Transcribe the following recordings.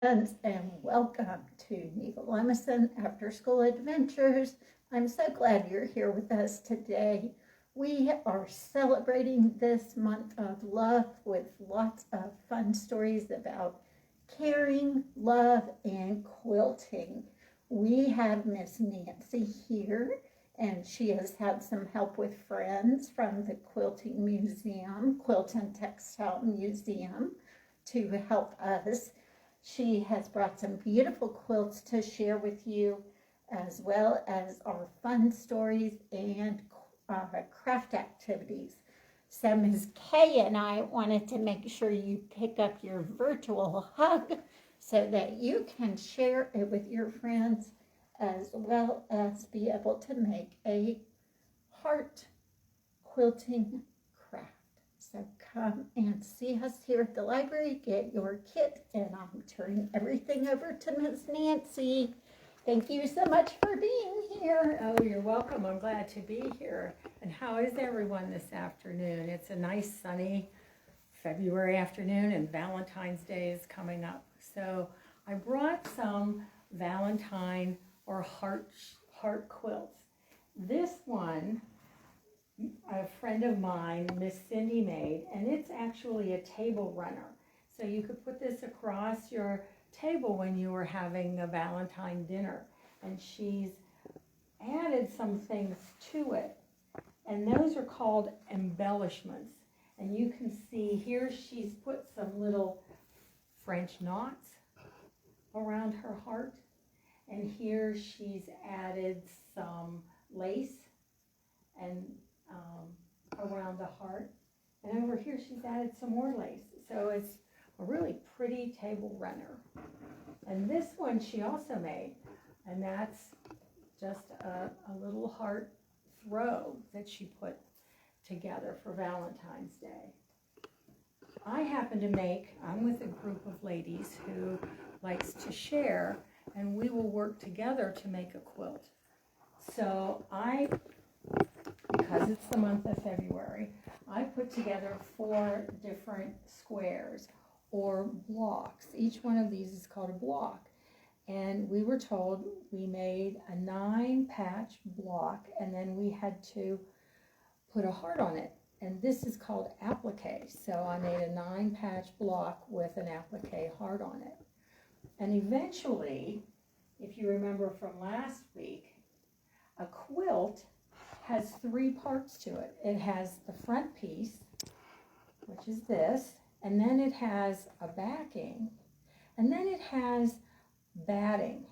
Friends, and welcome to Neva Lemison After School Adventures. I'm so glad you're here with us today. We are celebrating this month of love with lots of fun stories about caring, love, and quilting. We have Miss Nancy here, and she has had some help with friends from the Quilting Museum, Quilt and Textile Museum, to help us. She has brought some beautiful quilts to share with you, as well as our fun stories and craft activities. So Ms. Kay and I wanted to make sure you pick up your virtual hug so that you can share it with your friends, as well as be able to make a heart quilting craft. So come and see us here at the library, get your kit, and I'm turning everything over to Miss Nancy. Thank you so much for being here. Oh, you're welcome. I'm glad to be here. And how is everyone this afternoon? It's a nice sunny February afternoon and Valentine's Day is coming up. So I brought some Valentine or heart quilts. This one, a friend of mine, Miss Cindy, made, and it's actually a table runner. So you could put this across your table when you were having a Valentine dinner. And she's added some things to it. And those are called embellishments. And you can see here she's put some little French knots around her heart. And here she's added some lace and around the heart. And over here she's added some more lace. So it's a really pretty table runner. And this one she also made, and that's just a little heart throw that she put together for Valentine's Day. I happen to make, I'm with a group of ladies who likes to share, and we will work together to make a quilt. So because it's the month of February, I put together 4 different squares or blocks. Each one of these is called a block. And we were told we made a 9-patch block, and then we had to put a heart on it. And this is called applique. So I made a 9-patch block with an applique heart on it. And eventually, if you remember from last week, a quilt has 3 parts to it. It has the front piece, which is this, and then it has a backing, and then it has batting,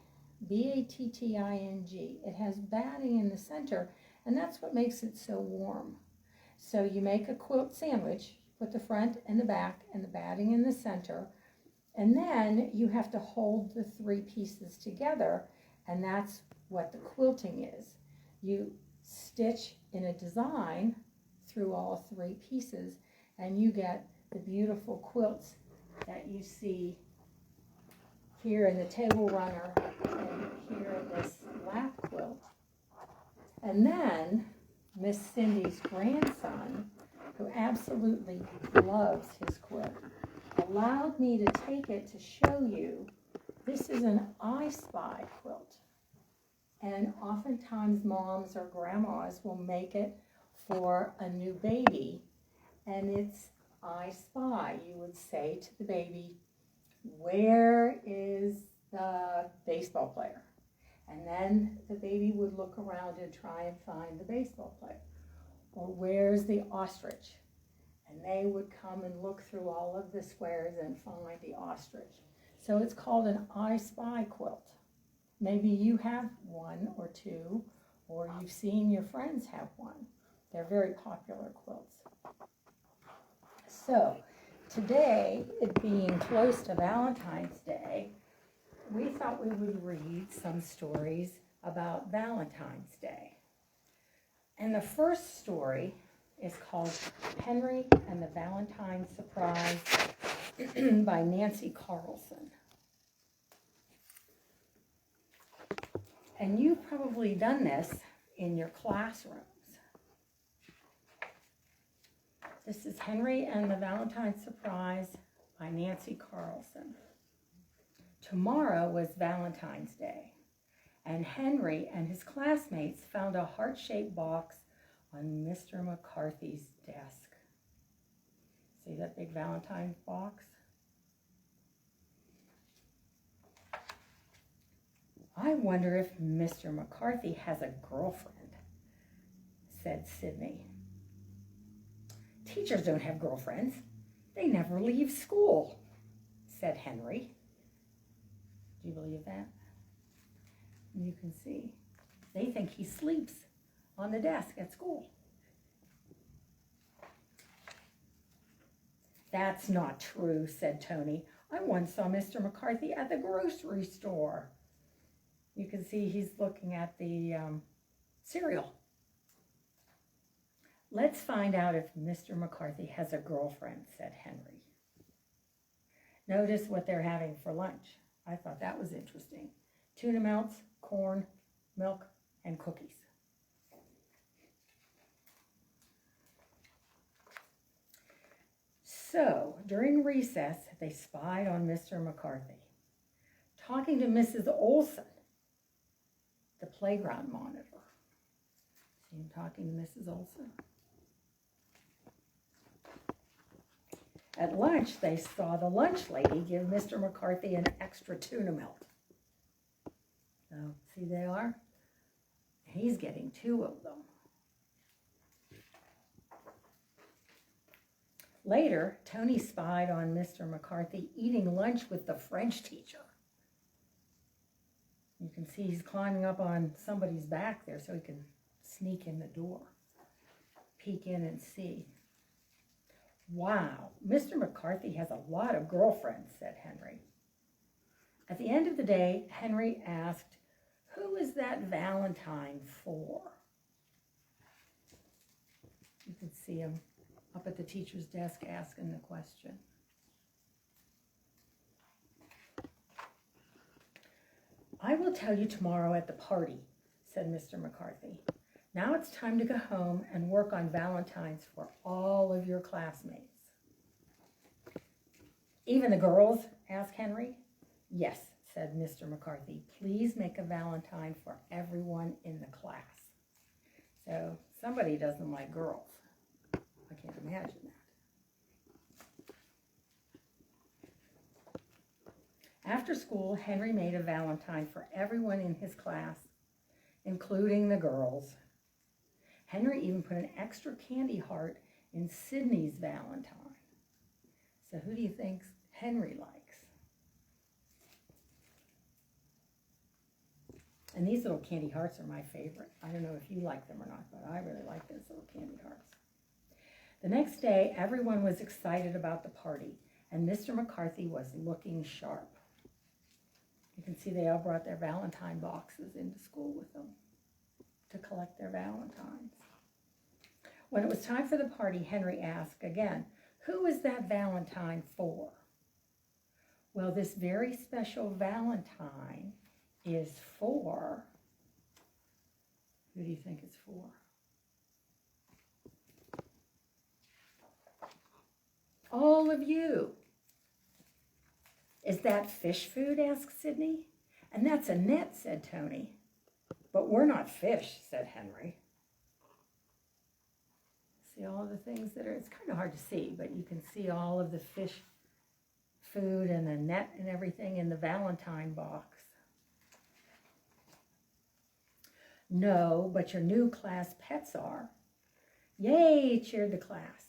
B-A-T-T-I-N-G. It has batting in the center, and that's what makes it so warm. So you make a quilt sandwich, put the front and the back and the batting in the center, and then you have to hold the 3 pieces together, and that's what the quilting is. You stitch in a design through all 3 pieces, and you get the beautiful quilts that you see here in the table runner and here in this lap quilt. And then Miss Cindy's grandson, who absolutely loves his quilt, allowed me to take it to show you. This is an I Spy quilt. And oftentimes moms or grandmas will make it for a new baby, and it's I Spy. You would say to the baby, where is the baseball player? And then the baby would look around and try and find the baseball player. Or where's the ostrich? And they would come and look through all of the squares and find the ostrich. So it's called an I Spy quilt. Maybe you have 1 or 2, or you've seen your friends have one. They're very popular quilts. So today, it being close to Valentine's Day, we thought we would read some stories about Valentine's Day. And the first story is called Henry and the Valentine Surprise by Nancy Carlson. And you've probably done this in your classrooms. This is Henry and the Valentine Surprise by Nancy Carlson. Tomorrow was Valentine's Day, and Henry and his classmates found a heart-shaped box on Mr. McCarthy's desk. See that big Valentine box? I wonder if Mr. McCarthy has a girlfriend, said Sydney. Teachers don't have girlfriends. They never leave school, said Henry. Do you believe that? You can see. They think he sleeps on the desk at school. That's not true, said Tony. I once saw Mr. McCarthy at the grocery store. You can see he's looking at the cereal. Let's find out if Mr. McCarthy has a girlfriend, said Henry. Notice what they're having for lunch. I thought that was interesting. Tuna melts, corn, milk, and cookies. So, during recess, they spied on Mr. McCarthy, talking to Mrs. Olson, the playground monitor. See him talking to Mrs. Olson. At lunch, they saw the lunch lady give Mr. McCarthy an extra tuna melt. So, see they are? He's getting 2 of them. Later, Tony spied on Mr. McCarthy eating lunch with the French teacher. You can see he's climbing up on somebody's back there so he can sneak in the door, peek in and see. Wow, Mr. McCarthy has a lot of girlfriends, said Henry. At the end of the day, Henry asked, who is that Valentine for? You can see him up at the teacher's desk asking the question. I will tell you tomorrow at the party, said Mr. McCarthy. Now it's time to go home and work on Valentines for all of your classmates. Even the girls? Asked Henry. Yes, said Mr. McCarthy. Please make a Valentine for everyone in the class. So somebody doesn't like girls. I can't imagine that. After school, Henry made a Valentine for everyone in his class, including the girls. Henry even put an extra candy heart in Sydney's Valentine. So who do you think Henry likes? And these little candy hearts are my favorite. I don't know if you like them or not, but I really like those little candy hearts. The next day, everyone was excited about the party, and Mr. McCarthy was looking sharp. You can see they all brought their Valentine boxes into school with them to collect their Valentines. When it was time for the party, Henry asked again, who is that Valentine for? Well, this very special Valentine is for, who do you think it's for? All of you. Is that fish food? Asked Sydney. And that's a net, said Tony. But we're not fish, said Henry. See all of the things that are, it's kind of hard to see, but you can see all of the fish food and the net and everything in the Valentine box. No, but your new class pets are. Yay, cheered the class.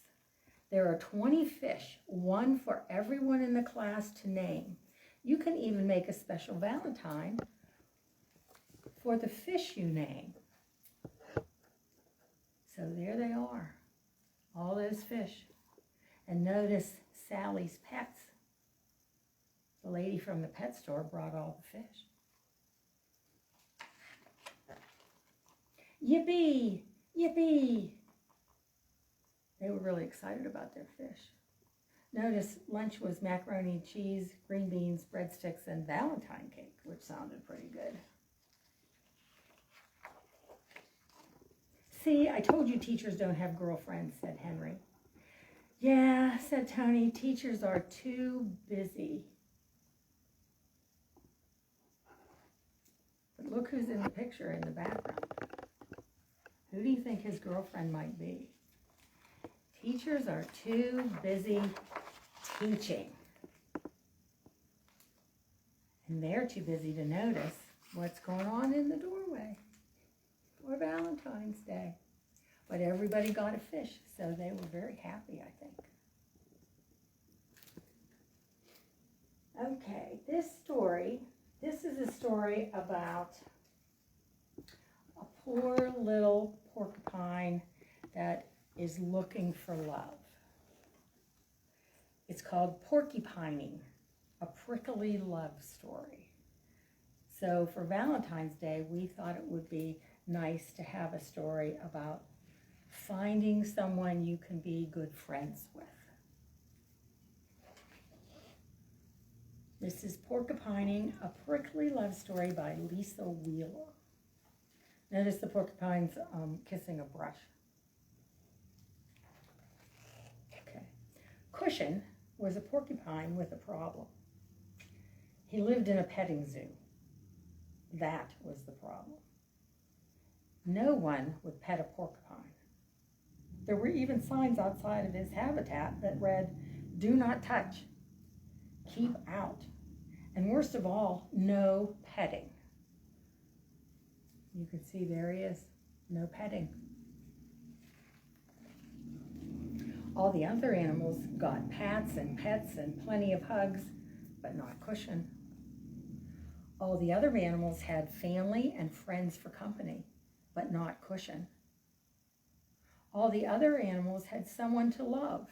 There are 20 fish, one for everyone in the class to name. You can even make a special Valentine for the fish you name. So there they are, all those fish. And notice Sally's pets. The lady from the pet store brought all the fish. Yippee! Yippee! They were really excited about their fish. Notice lunch was macaroni and cheese, green beans, breadsticks, and Valentine cake, which sounded pretty good. See, I told you teachers don't have girlfriends, said Henry. Yeah, said Tony, teachers are too busy. look who's in the picture in the background. Who do you think his girlfriend might be? Teachers are too busy teaching. And they're too busy to notice what's going on in the doorway for Valentine's Day. But everybody got a fish, so they were very happy, I think. Okay, this is a story about a poor little porcupine that is looking for love. It's called Porcupining, a prickly love story. So for Valentine's Day, we thought it would be nice to have a story about finding someone you can be good friends with. This is Porcupining, a prickly love story by Lisa Wheeler. Notice the porcupine's kissing a brush. Okay. Cushion was a porcupine with a problem. He lived in a petting zoo. That was the problem. No one would pet a porcupine. There were even signs outside of his habitat that read, "Do not touch, keep out, and worst of all, no petting." You can see there he is, no petting. All the other animals got pats and pets and plenty of hugs, but not Cushion. All the other animals had family and friends for company, but not Cushion. All the other animals had someone to love.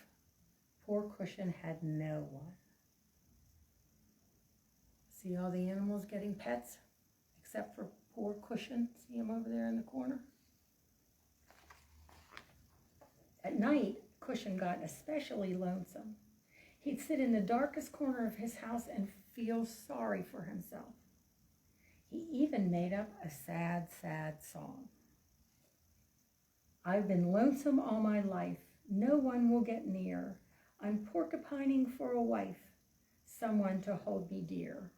Poor Cushion had no one. See all the animals getting pets, except for poor Cushion. See him over there in the corner? At night, Cushion got especially lonesome. He'd sit in the darkest corner of his house and feel sorry for himself. He even made up a sad, sad song. "I've been lonesome all my life. No one will get near. I'm porcupining for a wife, someone to hold me dear."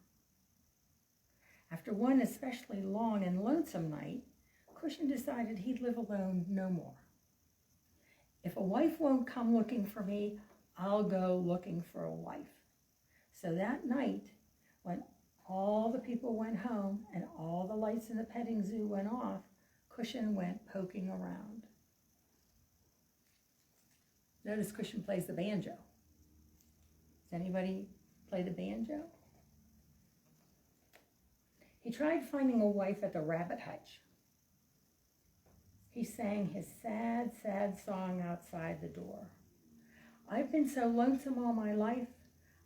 After one especially long and lonesome night, Cushion decided he'd live alone no more. "If a wife won't come looking for me, I'll go looking for a wife." So that night, when all the people went home and all the lights in the petting zoo went off, Cushion went poking around. Notice Cushion plays the banjo. Does anybody play the banjo? He tried finding a wife at the rabbit hutch. He sang his sad, sad song outside the door. "I've been so lonesome all my life,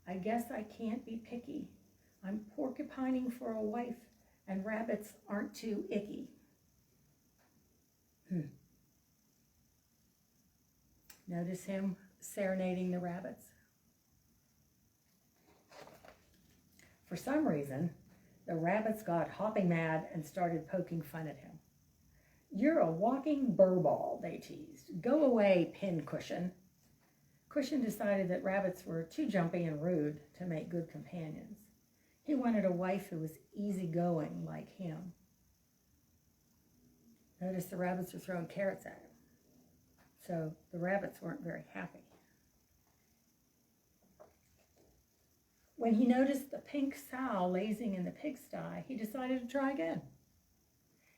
I guess I can't be picky. I'm porcupining for a wife, and rabbits aren't too icky." Notice him serenading the rabbits. For some reason, the rabbits got hopping mad and started poking fun at him. "You're a walking burball," they teased. "Go away, Pincushion." Cushion decided that rabbits were too jumpy and rude to make good companions. He wanted a wife who was easygoing like him. Notice the rabbits were throwing carrots at him. So the rabbits weren't very happy. When he noticed the pink sow lazing in the pigsty, he decided to try again.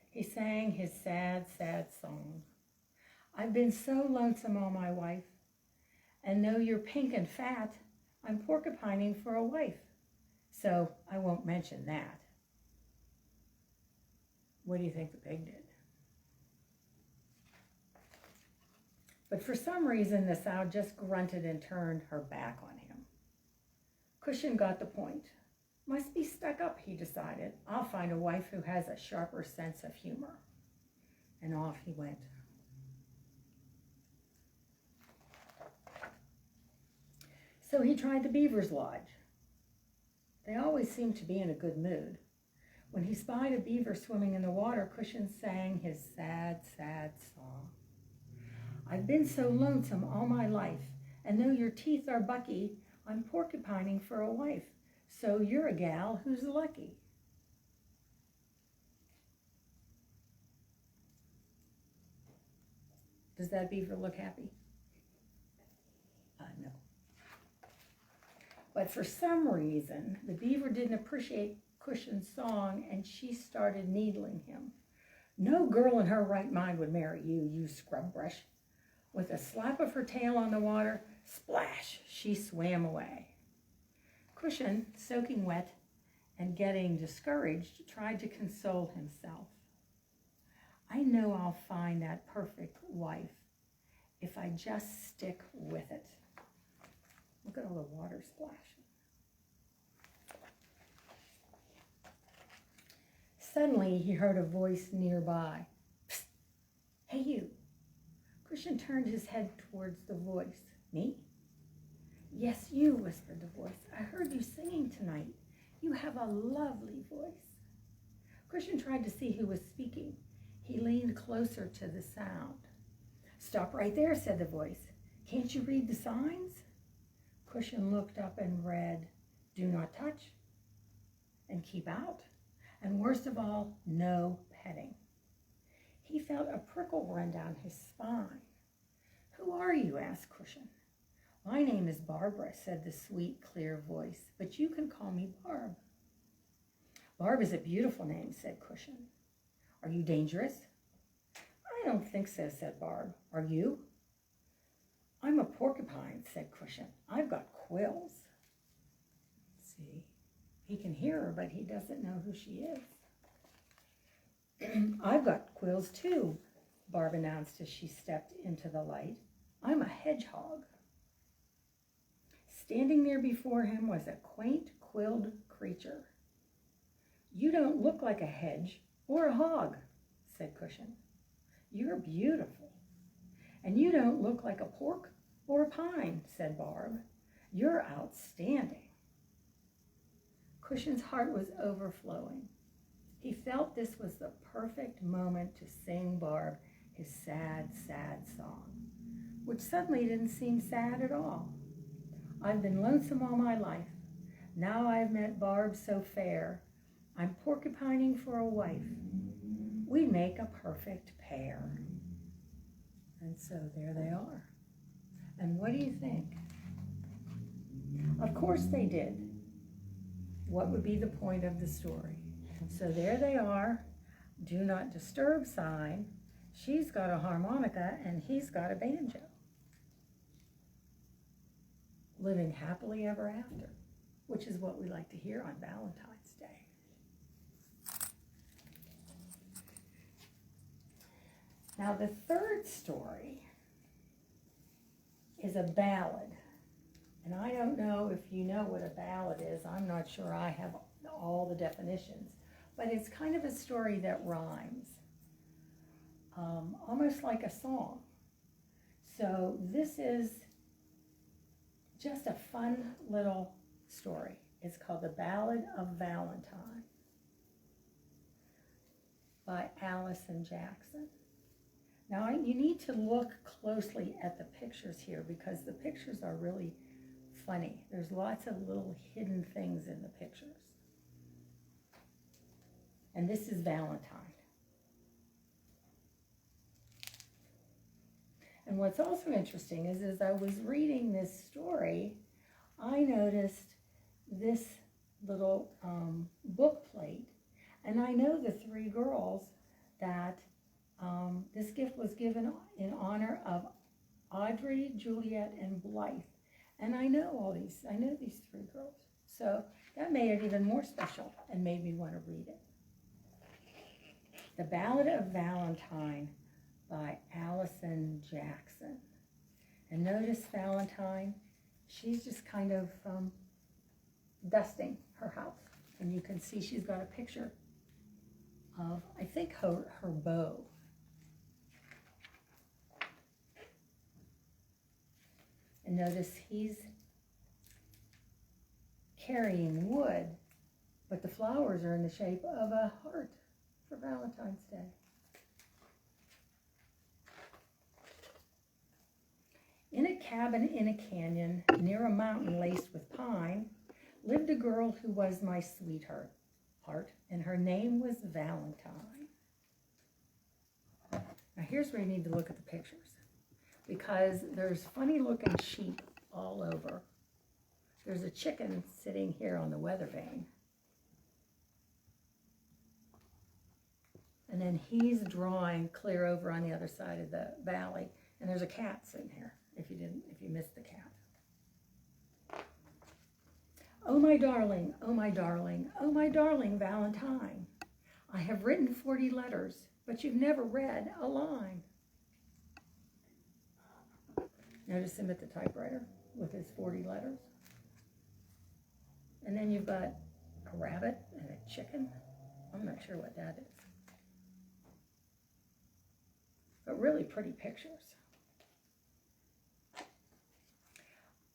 He sang his sad, sad song. "I've been so lonesome all my life, and though you're pink and fat, I'm porcupining for a wife, so I won't mention that." What do you think the pig did? But for some reason, the sow just grunted and turned her back on him. Cushion got the point. Must be stuck up, he decided. I'll find a wife who has a sharper sense of humor. And off he went. So he tried the beaver's lodge. They always seemed to be in a good mood. When he spied a beaver swimming in the water, Cushion sang his sad, sad song. "I've been so lonesome all my life, and though your teeth are bucky, I'm porcupining for a wife, so you're a gal who's lucky." Does that beaver look happy? No. But for some reason, the beaver didn't appreciate Cushion's song, and she started needling him. No girl in her right mind would marry you, you scrub brush. With a slap of her tail on the water, splash, she swam away. Cushion, soaking wet and getting discouraged, tried to console himself. I know I'll find that perfect wife if I just stick with it. Look at all the water splashing. Suddenly, he heard a voice nearby. Psst! Hey, you. Christian turned his head towards the voice. Me? Yes, you, whispered the voice. I heard you singing tonight. You have a lovely voice. Christian tried to see who was speaking. He leaned closer to the sound. Stop right there, said the voice. Can't you read the signs? Christian looked up and read, do not touch and keep out. And worst of all, no petting. He felt a prickle run down his spine. Who are you? Asked Cushion. My name is Barbara, said the sweet, clear voice, but you can call me Barb. Barb is a beautiful name, said Cushion. Are you dangerous? I don't think so, said Barb. Are you? I'm a porcupine, said Cushion. I've got quills. See? He can hear her, but he doesn't know who she is. I've got quills too, Barb announced as she stepped into the light. I'm a hedgehog. Standing there before him was a quaint, quilled creature. You don't look like a hedge or a hog, said Cushion. You're beautiful. And you don't look like a pork or a pine, said Barb. You're outstanding. Cushion's heart was overflowing. He felt this was the perfect moment to sing Barb his sad, sad song, which suddenly didn't seem sad at all. I've been lonesome all my life. Now I've met Barb so fair. I'm porcupining for a wife. We make a perfect pair. And so there they are. And what do you think? Of course they did. What would be the point of the story? So there they are, do not disturb sign. She's got a harmonica and he's got a banjo. Living happily ever after, which is what we like to hear on Valentine's Day. Now the third story is a ballad. And I don't know if you know what a ballad is. I'm not sure I have all the definitions. But it's kind of a story that rhymes, almost like a song. So this is just a fun little story. It's called The Ballad of Valentine by Allison Jackson. Now you need to look closely at the pictures here because the pictures are really funny. There's lots of little hidden things in the pictures. And this is Valentine. And what's also interesting is as I was reading this story, I noticed this little book plate. And I know the three girls that this gift was given in honor of Audrey, Juliet, and Blythe. And I know these three girls. So that made it even more special and made me want to read it. The Ballad of Valentine by Allison Jackson. And notice Valentine, she's just kind of dusting her house. And you can see she's got a picture of, I think, her bow. And notice he's carrying wood, but the flowers are in the shape of a heart for Valentine's Day. In a cabin in a canyon near a mountain laced with pine lived a girl who was my sweetheart, and her name was Valentine. Now here's where you need to look at the pictures. because there's funny looking sheep all over. There's a chicken sitting here on the weather vane. And then he's drawing clear over on the other side of the valley. And there's a cat sitting here, if you missed the cat. Oh my darling, oh my darling, oh my darling Valentine. I have written 40 letters, but you've never read a line. Notice him at the typewriter with his 40 letters. And then you've got a rabbit and a chicken. I'm not sure what that is. But really pretty pictures.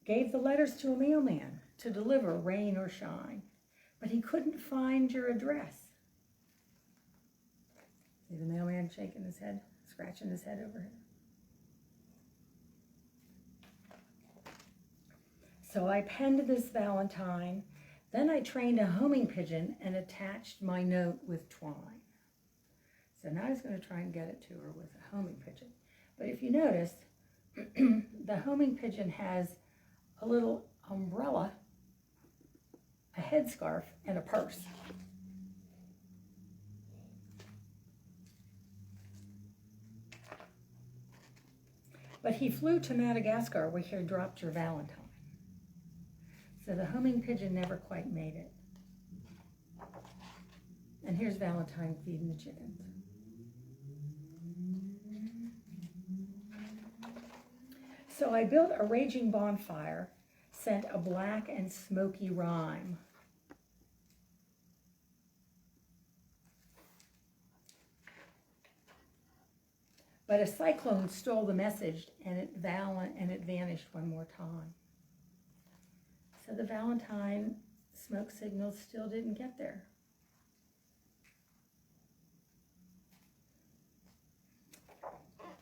Gave the letters to a mailman to deliver rain or shine, but he couldn't find your address. See the mailman shaking his head, scratching his head over here. So I penned this Valentine, then I trained a homing pigeon and attached my note with twine. So now he's going to try and get it to her with a homing pigeon. But if you notice, the homing pigeon has a little umbrella, a headscarf, and a purse. But he flew to Madagascar where he dropped your Valentine. So the homing pigeon never quite made it. And here's Valentine feeding the chickens. So I built a raging bonfire, sent a black and smoky rhyme. But a cyclone stole the message and it vanished one more time. So the Valentine smoke signals still didn't get there.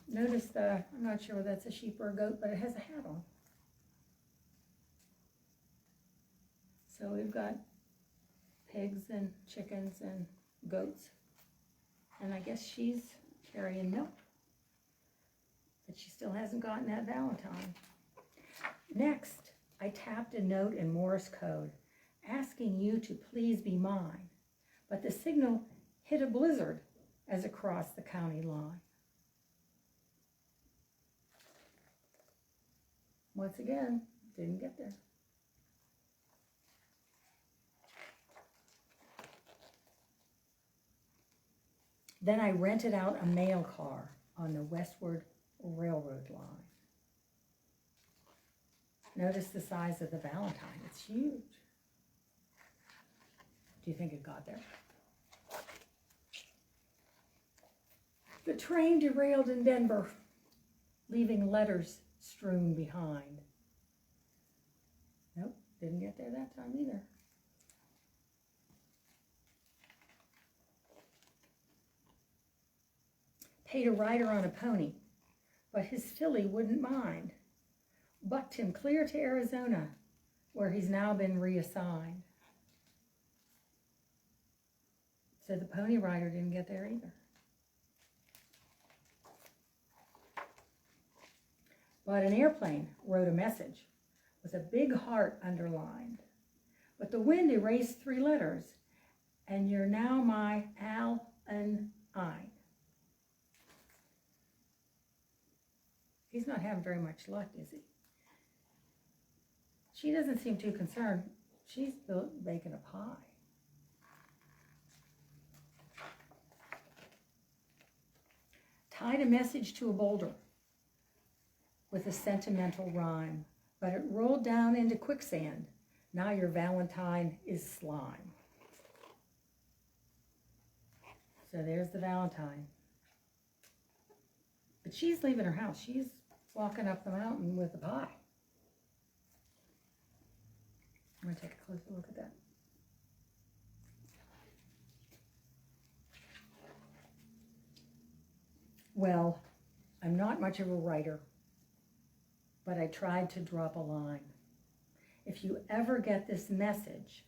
Notice I'm not sure whether that's a sheep or a goat, but it has a hat on. So we've got pigs and chickens and goats. And I guess she's carrying milk. But she still hasn't gotten that Valentine. Next, I tapped a note in Morse code asking you to please be mine. But the signal hit a blizzard as it crossed the county line. Once again, didn't get there. Then I rented out a mail car on the Westward Railroad line. Notice the size of the Valentine. It's huge. Do you think it got there? The train derailed in Denver, leaving letters strewn behind. Nope, didn't get there that time either. Paid a rider on a pony, but his filly wouldn't mind. Bucked him clear to Arizona, where he's now been reassigned. So the pony rider didn't get there either. But an airplane wrote a message with a big heart underlined. But the wind erased 3 letters, and you're now my Al and I. He's not having very much luck, is he? She doesn't seem too concerned. She's baking a pie. Tied a message to a boulder with a sentimental rhyme, but it rolled down into quicksand. Now your Valentine is slime. So there's the Valentine. But she's leaving her house. She's walking up the mountain with the pie. I'm going to take a closer look at that. Well, I'm not much of a writer, but I tried to drop a line. If you ever get this message,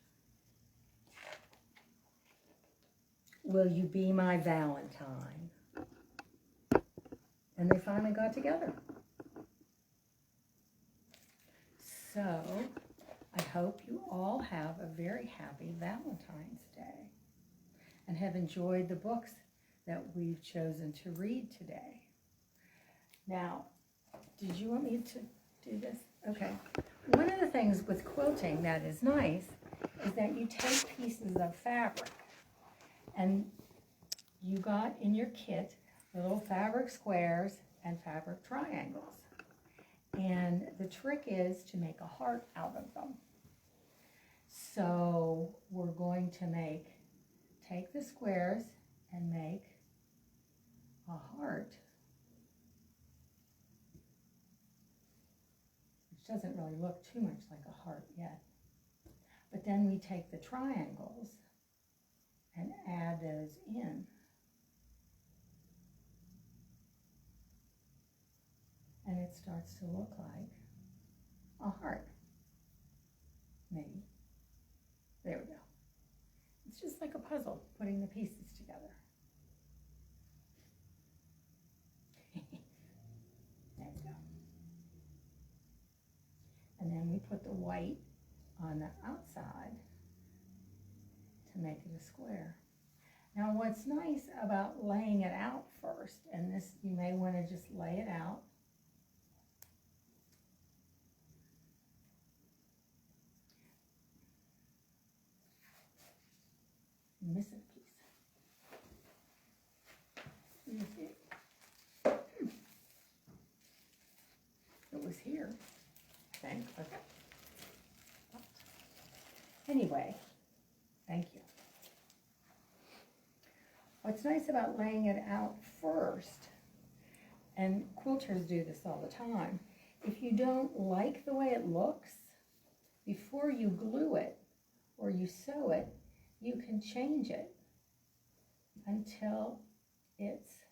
will you be my Valentine? And they finally got together. So I hope you all have a very happy Valentine's Day and have enjoyed the books that we've chosen to read today. Now, did you want me to do this? Okay. One of the things with quilting that is nice is that you take pieces of fabric, and you got in your kit little fabric squares and fabric triangles. And the trick is to make a heart out of them. So we're going to take the squares and make a heart, which doesn't really look too much like a heart yet. But then we take the triangles and add those in. And it starts to look like a heart, maybe. There we go. It's just like a puzzle, putting the pieces together. There we go. And then we put the white on the outside to make it a square. Now what's nice about laying it out first, and this you may want to just lay it out. Missing a piece. Let me see. It was here, I think. Okay. Anyway, thank you. What's nice about laying it out first, and quilters do this all the time, if you don't like the way it looks, before you glue it or you sew it, you can change it until it's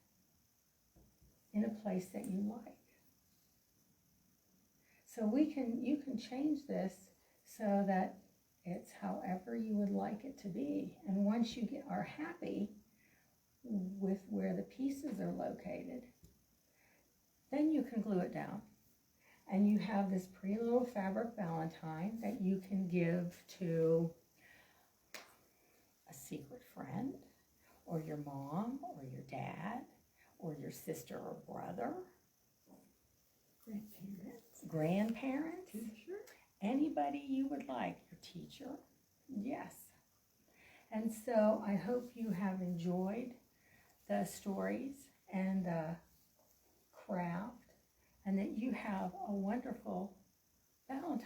in a place that you like. So you can change this so that it's however you would like it to be. And once you are happy with where the pieces are located, then you can glue it down. And you have this pretty little fabric valentine that you can give to a secret friend, or your mom, or your dad, or your sister or brother, grandparents, Teacher. Anybody you would like, your teacher, yes. And so I hope you have enjoyed the stories and the craft, and that you have a wonderful Valentine's